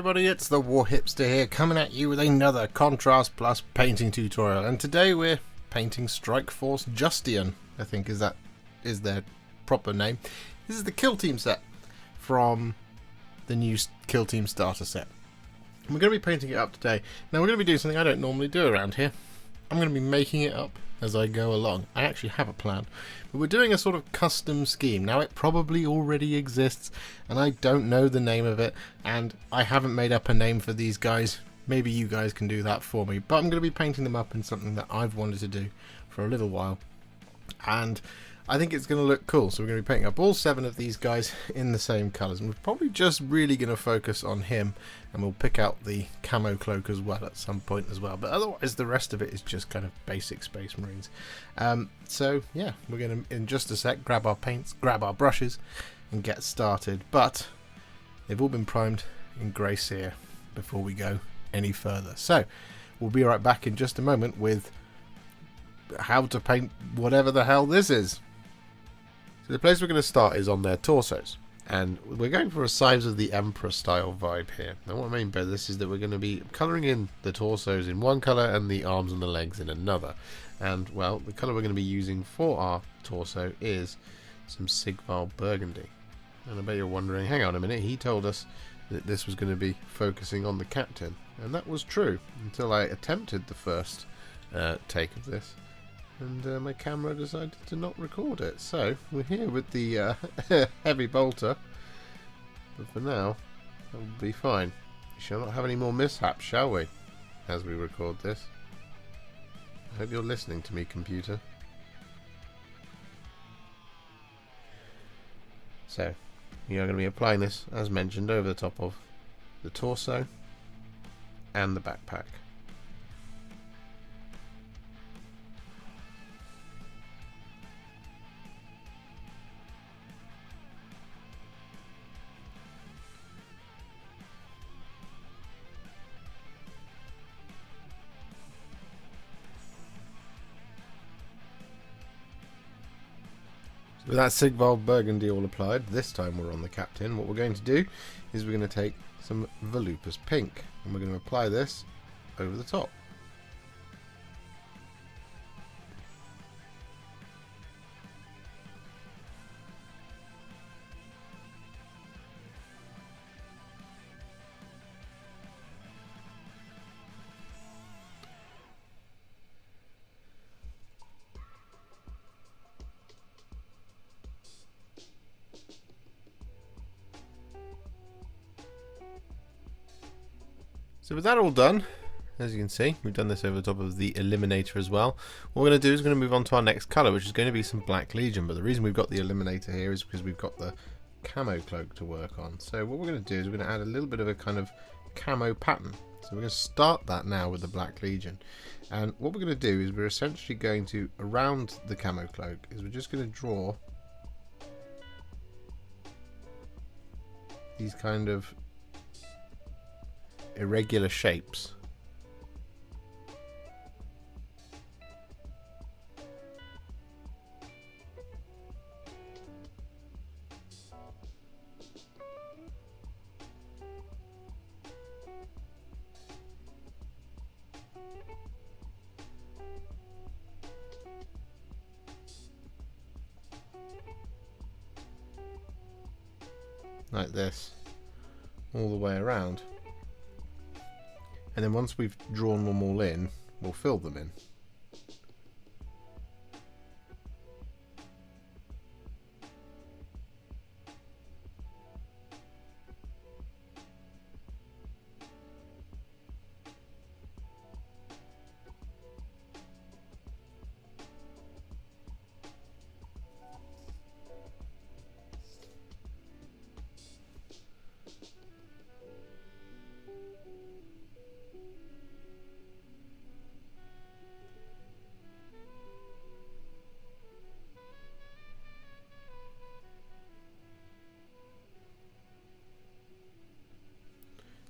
everybody, it's the Warhipster here, coming at you with another Contrast Plus painting tutorial, and today we're painting Strike Force Justian, I think is their proper name. This is the Kill Team set from the new Kill Team starter set. And we're going to be painting it up today. Now we're going to be doing something I don't normally do around here. I'm going to be making it up as I go along. I actually have a plan, but we're doing a sort of custom scheme. Now it probably already exists and I don't know the name of it, and I haven't made up a name for these guys. Maybe you guys can do that for me, but I'm going to be painting them up in something that I've wanted to do for a little while, and I think it's going to look cool. So we're going to be painting up all 7 of these guys in the same colours, and we're probably just really going to focus on him, and we'll pick out the camo cloak as well at some point as well, but otherwise the rest of it is just kind of basic Space Marines. So yeah, we're going to in just a sec grab our paints, grab our brushes and get started, but they've all been primed in grey Seer before we go any further. So we'll be right back in just a moment with how to paint whatever the hell this is. So the place we're going to start is on their torsos, and we're going for a Sides of the Emperor style vibe here. Now what I mean by this is that we're going to be colouring in the torsos in one colour and the arms and the legs in another. And well, the colour we're going to be using for our torso is some Sigvald Burgundy. And I bet you're wondering, hang on a minute, he told us that this was going to be focusing on the captain, and that was true until I attempted the first take of this, and my camera decided to not record it. So we're here with the heavy bolter, but for now that will be fine. We shall not have any more mishaps, shall we, as we record this? I hope you're listening to me, computer. So we are going to be applying this, as mentioned, over the top of the torso and the backpack. With that Sigvald Burgundy all applied, this time we're on the captain. What we're going to do is we're going to take some Volupus Pink and we're going to apply this over the top. So with that all done, as you can see, we've done this over the top of the Eliminator as well. What we're going to do is we're going to move on to our next colour, which is going to be some Black Legion. But the reason we've got the Eliminator here is because we've got the camo cloak to work on. So what we're going to do is we're going to add a little bit of a kind of camo pattern. So we're going to start that now with the Black Legion. And what we're going to do is we're essentially going to, around the camo cloak, is we're just going to draw these kind of irregular shapes. Like this, all the way around. And then once we've drawn them all in, we'll fill them in.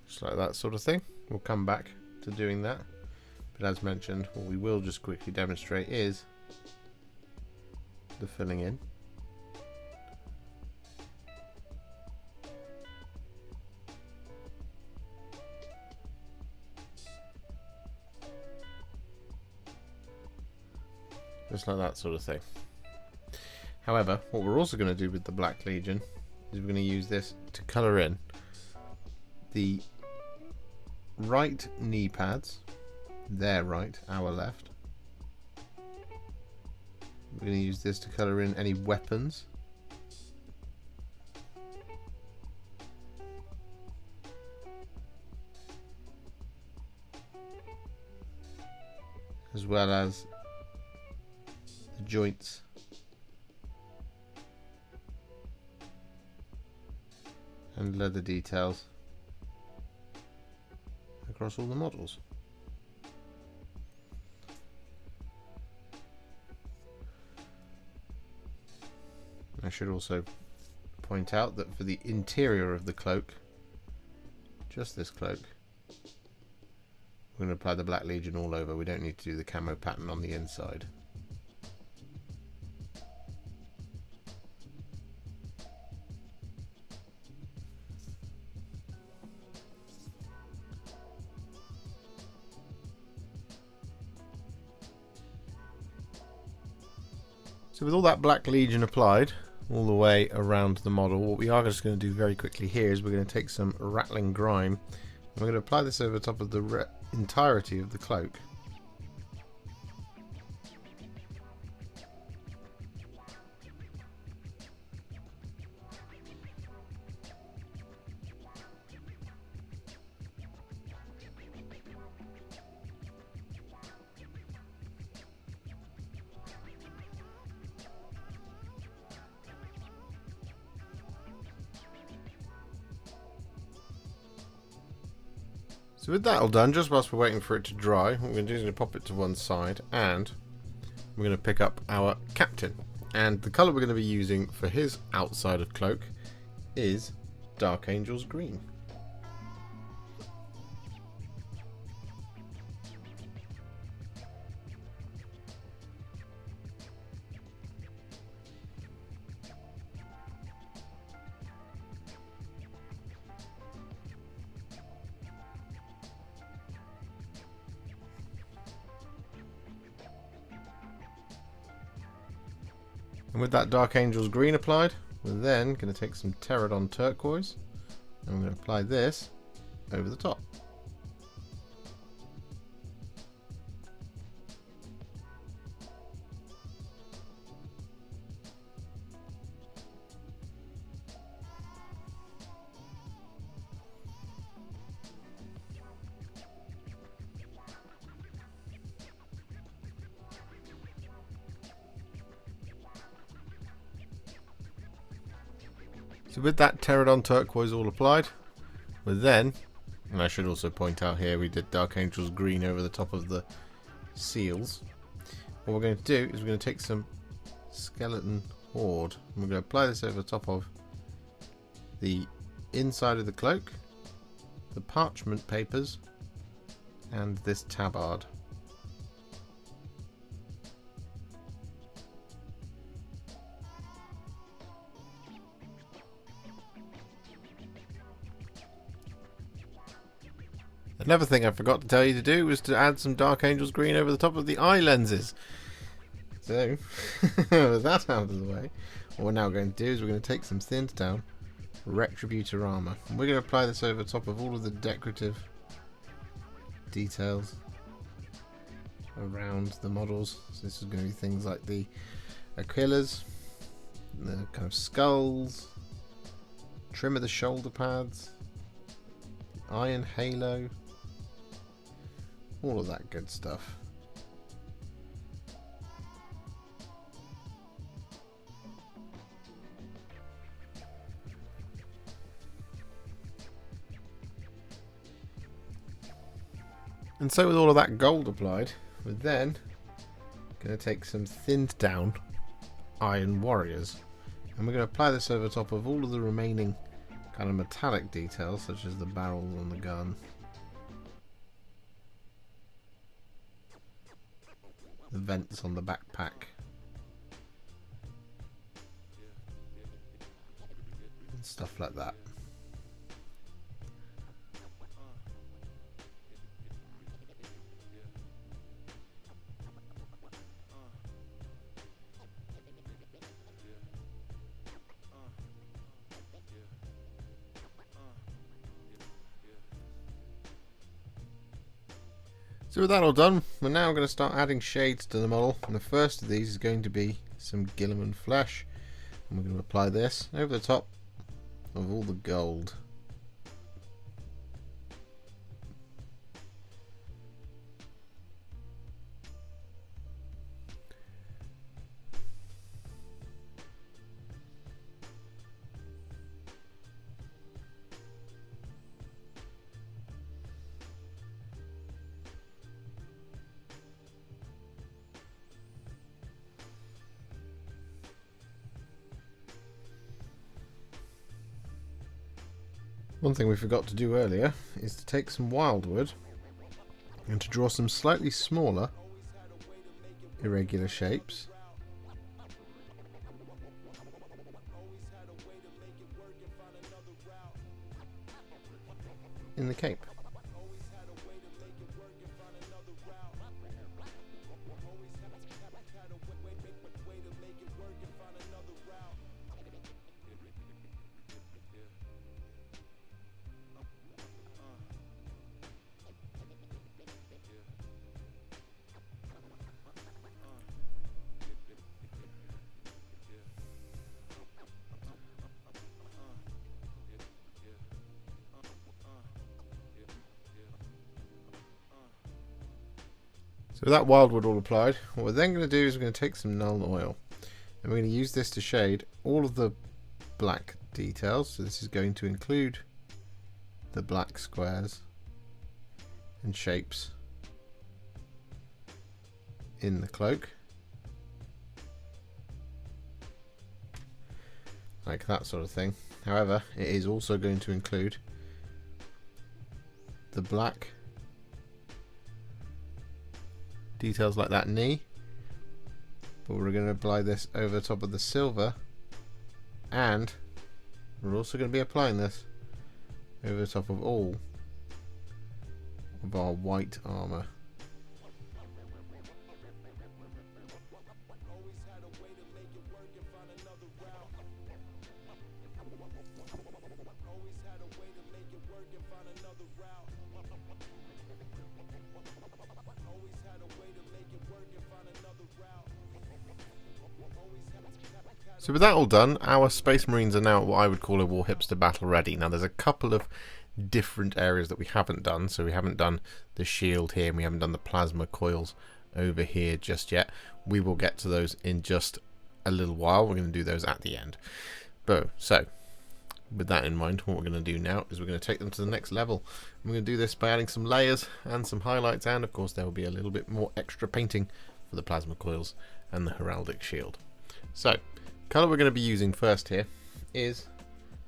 Just like that sort of thing. We'll come back to doing that, but as mentioned, what we will just quickly demonstrate is the filling in. just like that sort of thing. However, what we're also going to do with the Black Legion is we're going to use this to colour in the right knee pads, their right, our left. We're going to use this to colour in any weapons. As well as the joints and leather details across all the models. I should also point out that for the interior of the cloak, just this cloak, we're going to apply the Black Legion all over. We don't need to do the camo pattern on the inside. So with all that Black Legion applied all the way around the model, what we are just going to do very quickly here is we're going to take some Ratling Grime and we're going to apply this over the top of the entirety of the cloak. So with that all done, just whilst we're waiting for it to dry, what we're going to do is pop it to one side and we're going to pick up our captain. And the colour we're going to be using for his outside of cloak is Dark Angel's Green. And with that Dark Angel's Green applied, we're then going to take some Terradon Turquoise and we're going to apply this over the top. So with that Terradon Turquoise all applied, we're then, and I should also point out here we did Dark Angel's Green over the top of the seals. What we're going to do is we're going to take some Skeleton Horde and we're going to apply this over the top of the inside of the cloak, the parchment papers, and this tabard. Another thing I forgot to tell you to do was to add some Dark Angel's Green over the top of the eye lenses. So, with that out of the way, what we're now going to do is we're going to take some thinned down Retributor Armour. And we're going to apply this over top of all of the decorative details around the models. So this is going to be things like the Aquillas, the kind of skulls, trim of the shoulder pads, iron halo, all of that good stuff. And so with all of that gold applied, we're then going to take some thinned down Iron Warriors and we're going to apply this over top of all of the remaining kind of metallic details such as the barrel on the gun, the vents on the backpack, and stuff like that. So with that all done, we're now going to start adding shades to the model, and the first of these is going to be some Guilliman Flesh, and we're going to apply this over the top of all the gold. One thing we forgot to do earlier is to take some Wyldwood and to draw some slightly smaller irregular shapes in the cape. So with that Wyldwood all applied, what we're then going to do is we're going to take some Nuln Oil, and we're going to use this to shade all of the black details. So this is going to include the black squares and shapes in the cloak, like that sort of thing. However, it is also going to include the black details like that knee, but we're going to apply this over the top of the silver, and we're also going to be applying this over the top of all of our white armor. So with that all done, our Space Marines are now what I would call a Warhipster battle ready. Now there's a couple of different areas that we haven't done. So we haven't done the shield here, and we haven't done the plasma coils over here just yet. We will get to those in just a little while. We're going to do those at the end. So with that in mind, what we're going to do now is we're going to take them to the next level. We're going to do this by adding some layers and some highlights, and of course there will be a little bit more extra painting for the plasma coils and the heraldic shield. So colour we're going to be using first here is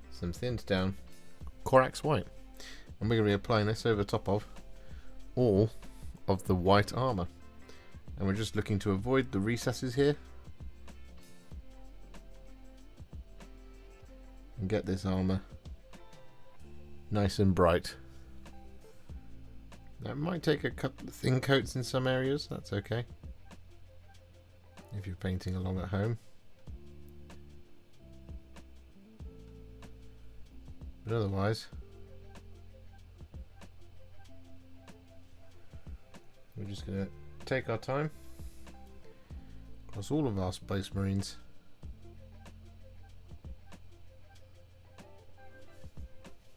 some thinned down Corax White, and we're going to be applying this over top of all of the white armour, and we're just looking to avoid the recesses here and get this armour nice and bright. That might take a couple of thin coats in some areas, that's okay if you're painting along at home. But otherwise, we're just going to take our time across all of our Space Marines,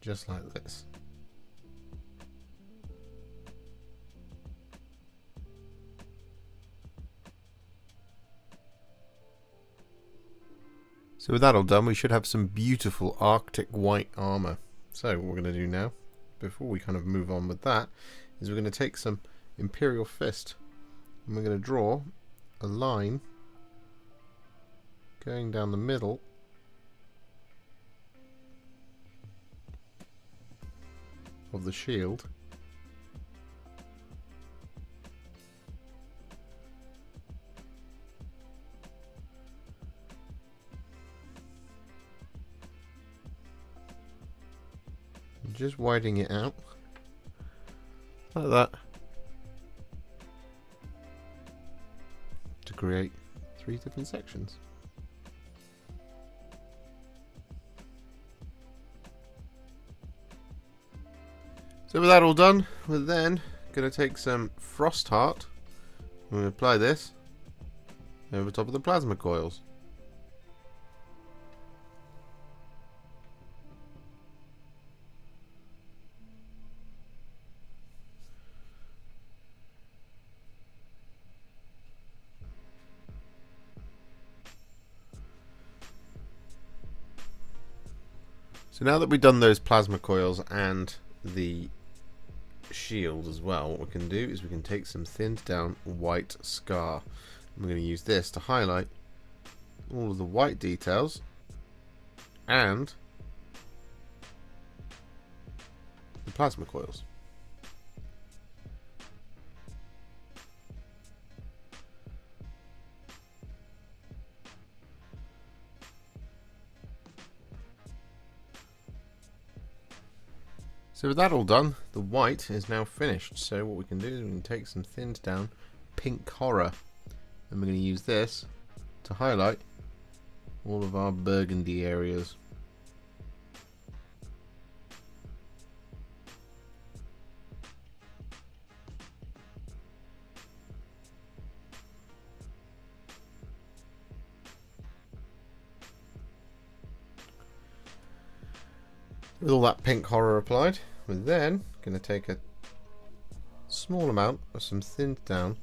just like this. So with that all done, we should have some beautiful Arctic white armour. So what we're going to do now, before we kind of move on with that, is we're going to take some Imperial Fist, and we're going to draw a line going down the middle of the shield, just widening it out like that to create 3 different sections. So with that all done, we're then going to take some Frostheart. I'm going to apply this over top of the plasma coils. So now that we've done those plasma coils and the shield as well, what we can do is we can take some thinned down white scar. I'm going to use this to highlight all of the white details and the plasma coils. So with that all done, the white is now finished. So what we can do is we can take some thinned down pink horror, and we're going to use this to highlight all of our burgundy areas. With all that pink horror applied, we're then going to take a small amount of some thinned down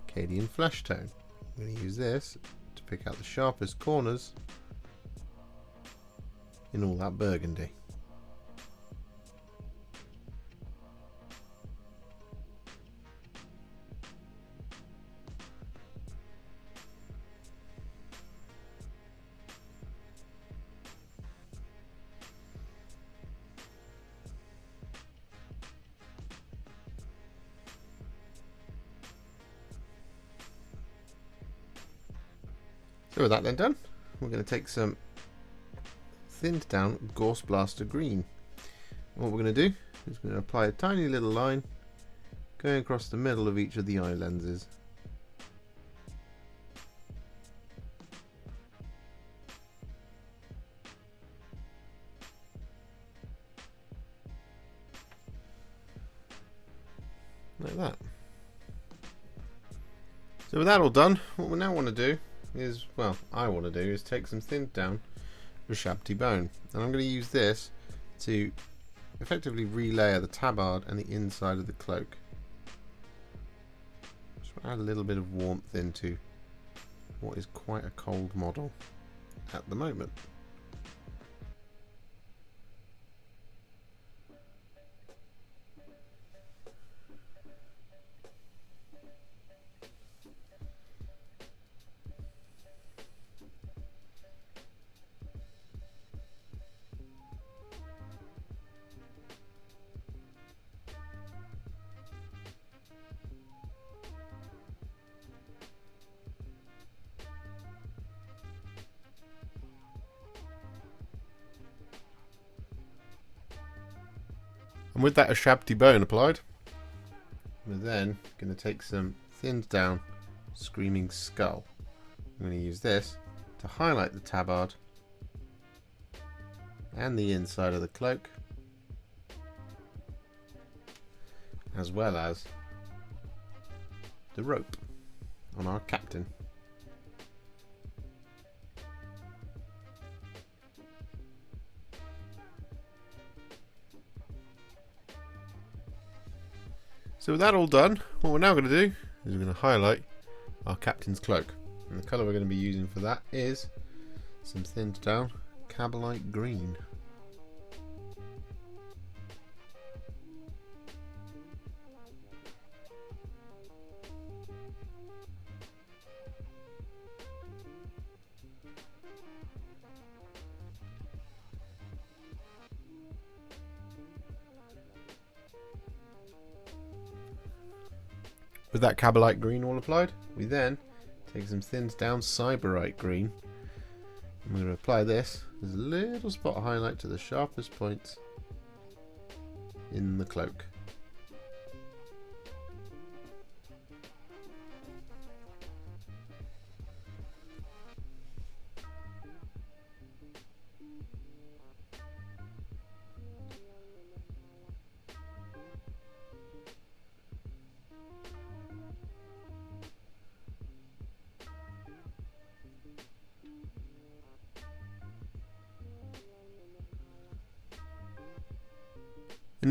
Cadian Fleshtone. I'm going to use this to pick out the sharpest corners in all that burgundy. So with that then done, we're going to take some thinned down Gauss Blaster Green. What we're going to do is we're going to apply a tiny little line going across the middle of each of the eye lenses. Like that. So with that all done, what we now want to do is, well, I want to do is take some thinned down Ushabti Bone, and I'm going to use this to effectively relayer the tabard and the inside of the cloak. Just add a little bit of warmth into what is quite a cold model at the moment. And with that Ushabti Bone applied, we're then going to take some thinned down Screaming Skull. I'm going to use this to highlight the tabard and the inside of the cloak, as well as the rope on our captain. So with that all done, what we're now going to do is we're going to highlight our captain's cloak. And the colour we're going to be using for that is some thinned down Kabalite Green. With that Kabalite Green all applied, we then take some thinned down Sybarite Green. I'm going to apply this as a little spot highlight to the sharpest points in the cloak.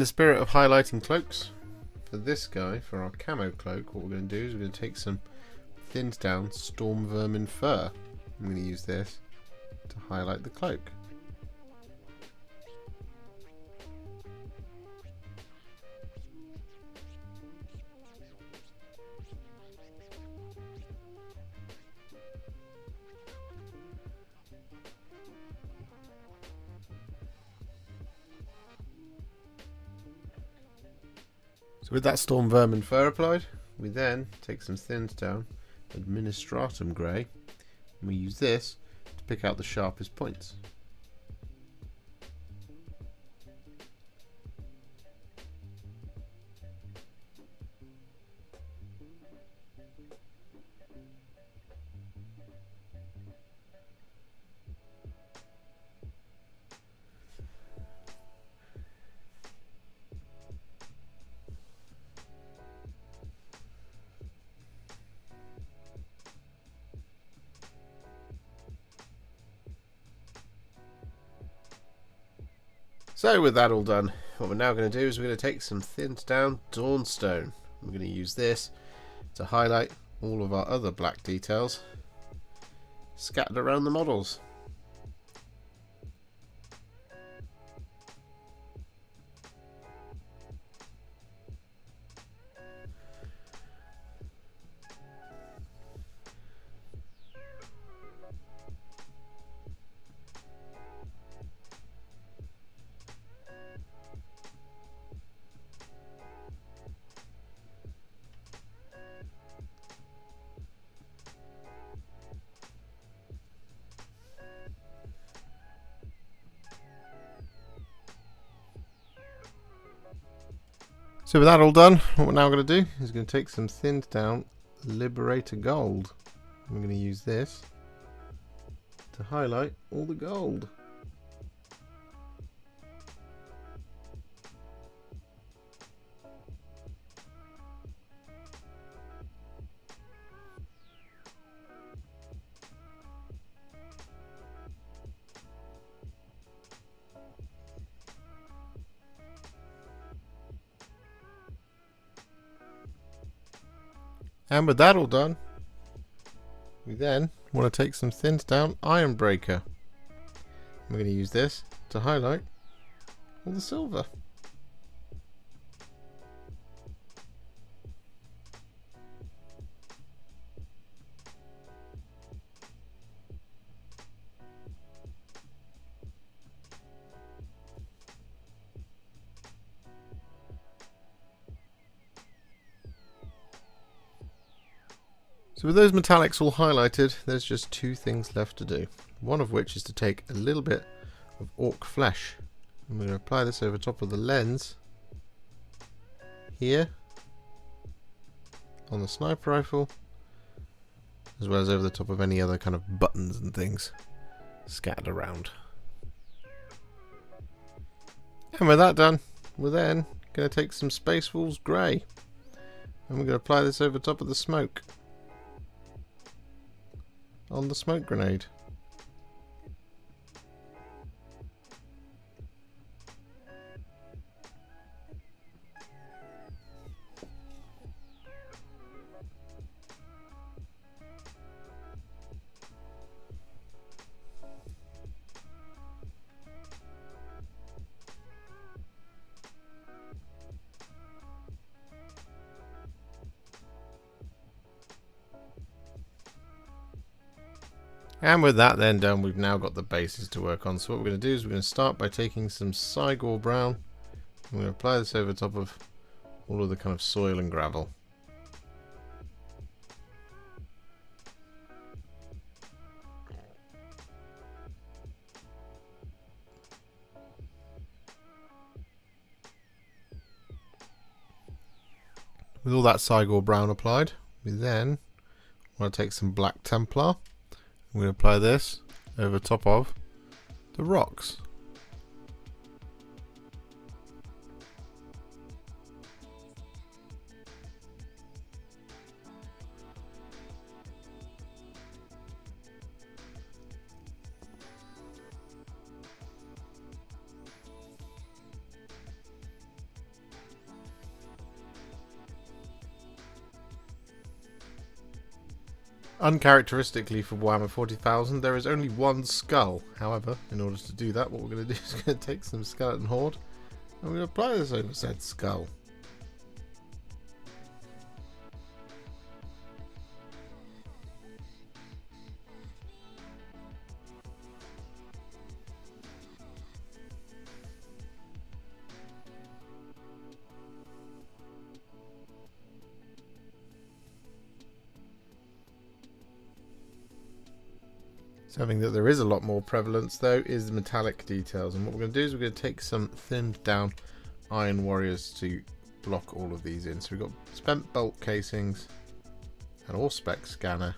the spirit of highlighting cloaks, for this guy, for our camo cloak, what we're going to do is we're going to take some thinned down Stormvermin Fur. I'm going to use this to highlight the cloak. So with that Stormvermin Fur applied, we then take some thinned down Administratum Grey, and we use this to pick out the sharpest points. So with that all done, what we're now going to do is we're going to take some thinned down Dawnstone. We're going to use this to highlight all of our other black details scattered around the models. So with that all done, what we're now going to do is going to take some thinned down Liberator Gold. We're going to use this to highlight all the gold. And with that all done, we then want to take some thinned down Ironbreaker. We're going to use this to highlight all the silver. So with those metallics all highlighted, there's just two things left to do. One of which is to take a little bit of Ork Flesh, and we're going to apply this over top of the lens here on the sniper rifle, as well as over the top of any other kind of buttons and things scattered around. And with that done, we're then going to take some Space Wolves Grey, and we're going to apply this over top of the smoke on the smoke grenade. And with that then done, we've now got the bases to work on. So what we're going to do is we're going to start by taking some Cygor Brown. I'm going to apply this over top of all of the kind of soil and gravel. With all that Cygor Brown applied, we then want to take some Black Templar. I'm going to apply this over top of the rocks. Uncharacteristically for Warhammer 40,000, there is only one skull. However, in order to do that, what we're going to do is going to take some skeleton horde and we're going to apply this over said skull. Something that there is a lot more prevalence though is the metallic details, and what we're going to do is we're going to take some thinned down iron warriors to block all of these in. So we've got spent bolt casings, an Auspex scanner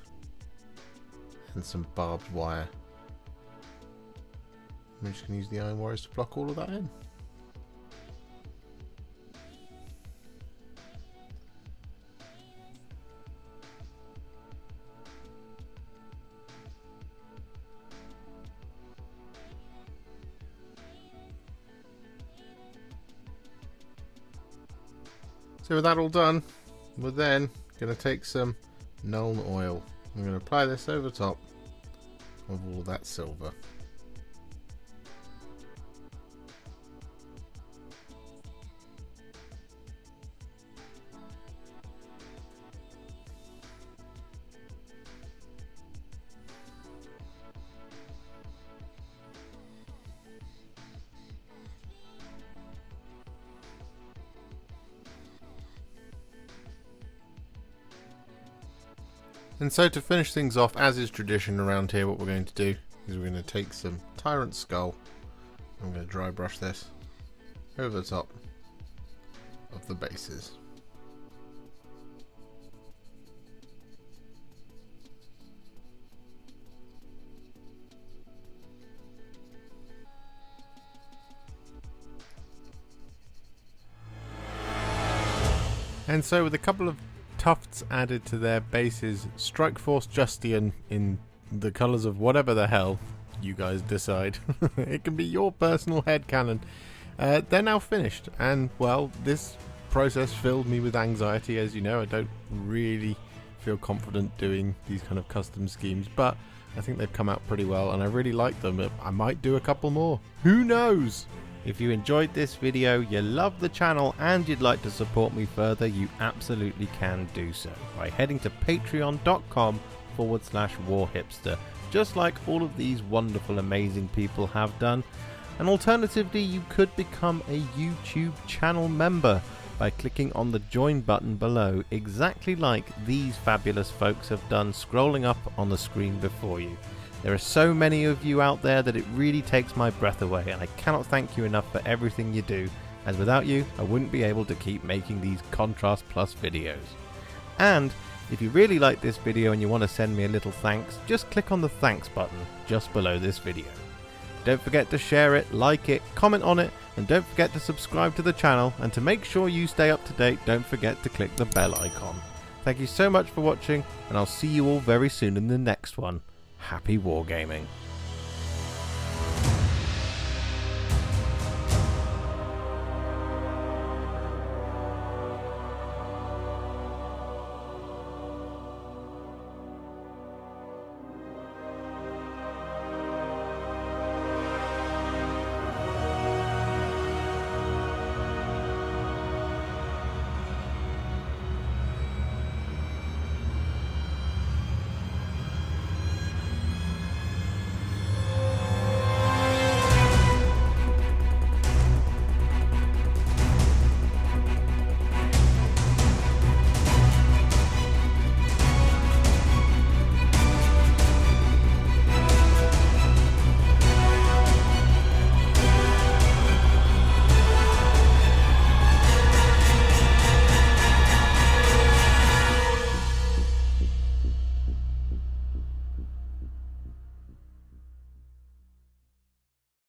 and some barbed wire. We're just going to use the iron warriors to block all of that in. So with that all done, we're then going to take some Nuln Oil. I'm going to apply this over top of all that silver. And so to finish things off, as is tradition around here, what we're going to do is we're going to take some Tyrant Skull. I'm going to dry brush this over the top of the bases. And so with a couple of tufts added to their bases, Strike Force Justian in the colours of whatever the hell you guys decide. It can be your personal headcanon. They're now finished, and well, this process filled me with anxiety. As you know, I don't really feel confident doing these kind of custom schemes, but I think they've come out pretty well and I really like them. I might do a couple more, who knows. If you enjoyed this video, you love the channel and you'd like to support me further, you absolutely can do so by heading to patreon.com/warhipster, just like all of these wonderful amazing people have done. And alternatively, you could become a YouTube channel member by clicking on the join button below, exactly like these fabulous folks have done scrolling up on the screen before you. There are so many of you out there that it really takes my breath away, and I cannot thank you enough for everything you do, as without you I wouldn't be able to keep making these Contrast Plus videos. And if you really like this video and you want to send me a little thanks, just click on the thanks button just below this video. Don't forget to share it, like it, comment on it, and don't forget to subscribe to the channel, and to make sure you stay up to date, don't forget to click the bell icon. Thank you so much for watching, and I'll see you all very soon in the next one. Happy wargaming.